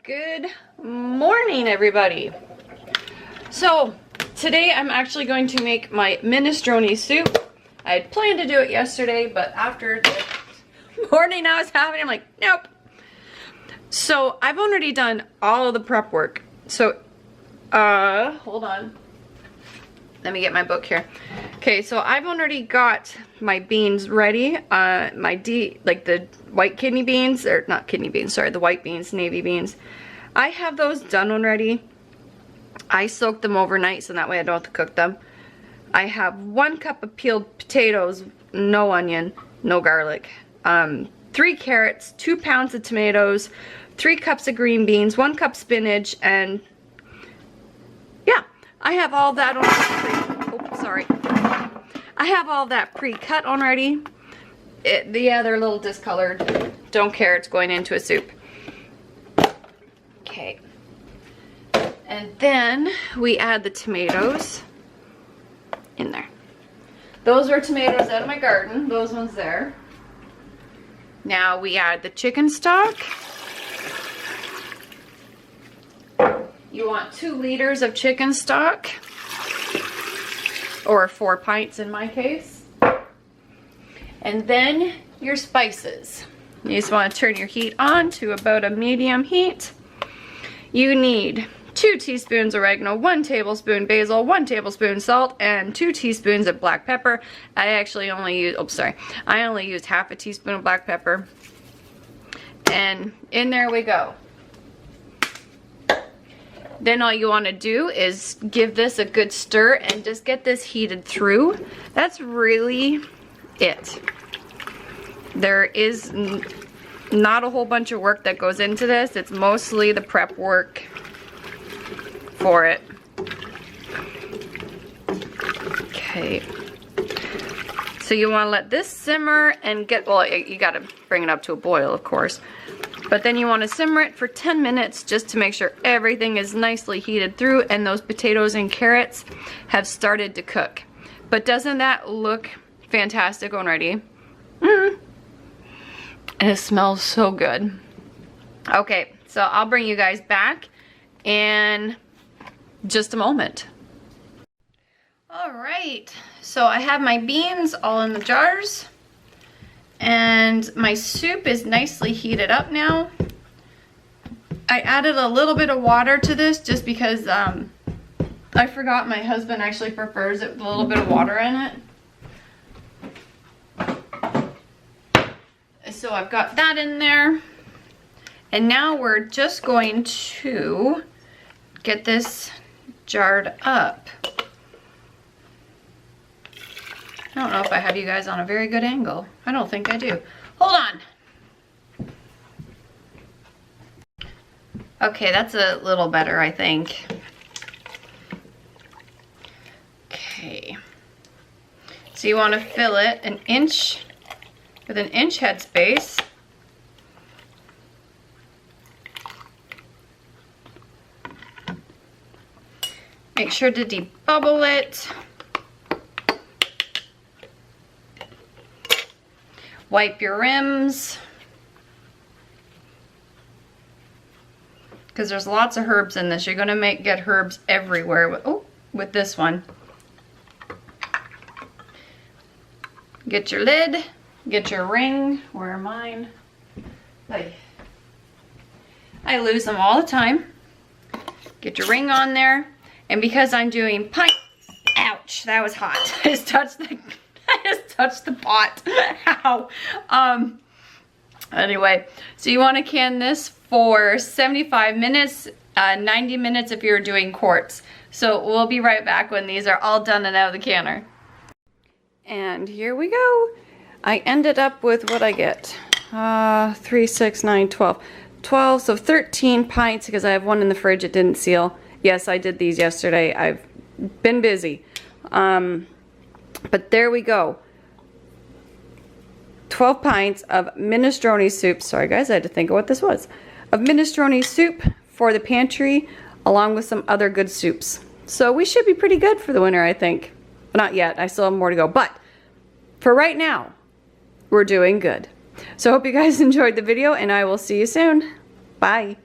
Good morning, everybody. So today I'm actually going to make my minestrone soup. I had planned to do it yesterday, but after the morning I was having, I'm like, nope. So I've already done all of the prep work. So, hold on. Let me get my book here. Okay, so I've already got my beans ready. Like the white kidney beans, or not kidney beans, sorry, the white beans, navy beans. I have those done already. I soaked them overnight so that way I don't have to cook them. I have 1 cup of peeled potatoes, no onion, no garlic. 3 carrots, 2 pounds of tomatoes, 3 cups of green beans, 1 cup spinach, and yeah, I have all that I have all that pre-cut already. Yeah, they're a little discolored. Don't care, it's going into a soup. Okay. And then we add the tomatoes in there. Those are tomatoes out of my garden, those ones there. Now we add the chicken stock. You want 2 liters of chicken stock, or 4 pints in my case. And then your spices. You just want to turn your heat on to about a medium heat. You need 2 teaspoons oregano, 1 tablespoon basil, 1 tablespoon salt, and 2 teaspoons of black pepper. I actually only used, I only used half a teaspoon of black pepper. And in there we go. Then all you want to do is give this a good stir and just get this heated through. That's really it. There is not a whole bunch of work that goes into this. It's mostly the prep work for it. Okay. So you want to let this simmer and get, well, you got to bring it up to a boil, of course. But then you want to simmer it for 10 minutes just to make sure everything is nicely heated through and those potatoes and carrots have started to cook. But doesn't that look fantastic already? And it smells so good. Okay, so I'll bring you guys back in just a moment. All right, so I have my beans all in the jars. And my soup is nicely heated up now. I added a little bit of water to this just because I forgot my husband actually prefers it with a little bit of water in it. So I've got that in there. And now we're just going to get this jarred up. I don't know if I have you guys on a very good angle. I don't think I do. Hold on. Okay, that's a little better, I think. Okay. So you want to fill it an inch with an inch headspace. Make sure to debubble it. Wipe your rims, because there's lots of herbs in this. You're going to get herbs everywhere with this one. Get your lid, get your ring. Where are mine? I lose them all the time. Get your ring on there, and because I'm doing pint, ouch, that was hot. I just touched the pot. Ow. Anyway, so you want to can this for 75 minutes, 90 minutes if you're doing quarts. So we'll be right back when these are all done and out of the canner. And here we go. I ended up with what I get. 3, 6, 9, 12. 12, so 13 pints because I have one in the fridge. It didn't seal. Yes, I did these yesterday. I've been busy. But there we go. 12 pints of minestrone soup. Sorry guys, I had to think of what this was. Of minestrone soup for the pantry, along with some other good soups. So we should be pretty good for the winter, I think. But not yet, I still have more to go. But for right now, we're doing good. So I hope you guys enjoyed the video, and I will see you soon. Bye.